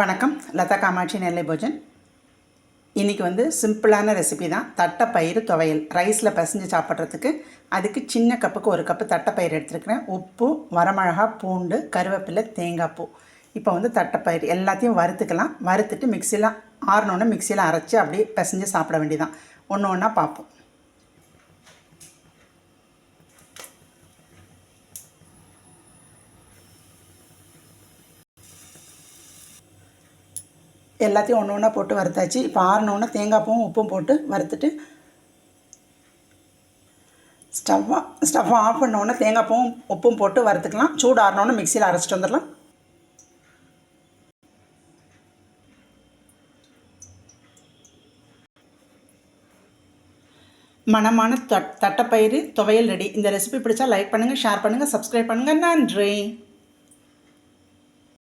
வணக்கம். லதா காமாட்சி நெல்லை போஜன். இன்றைக்கி சிம்பிளான ரெசிபி தான். தட்டைப்பயிறு துவையல் ரைஸில் பசைஞ்சு சாப்பிட்றதுக்கு. அதுக்கு சின்ன கப்புக்கு 1 கப்பு தட்டைப்பயிறு எடுத்துருக்கிறேன். உப்பு, வரமிளகா, பூண்டு, கருவேப்பிலை, தேங்காய் பூ. இப்போ தட்டைப்பயிறு எல்லாத்தையும் வறுத்துக்கலாம். வறுத்துட்டு மிக்சியில் ஆறினோன்னு மிக்சியில் அரைச்சி அப்படியே பசைஞ்சு சாப்பிட வேண்டியதான். ஒன்று ஒன்றா பார்ப்போம். எல்லாத்தையும் ஒன்று ஒன்றா போட்டு வறுத்தாச்சு. இப்போ ஆறினோன்னா தேங்காய் பூவும் உப்பும் போட்டு வறுத்துட்டு ஸ்டவ் ஆஃப் பண்ணோன்னே தேங்காய் பூவும் உப்பும் போட்டு வறுத்துக்கலாம். சூடு ஆறினோன்னு மிக்சியில் அரைச்சிட்டு வந்துடலாம். மணமான தட்டைப்பயிறு துவையல் ரெடி. இந்த ரெசிபி பிடிச்சா லைக் பண்ணுங்கள், ஷேர் பண்ணுங்கள், சப்ஸ்கிரைப் பண்ணுங்கள். நன்றி.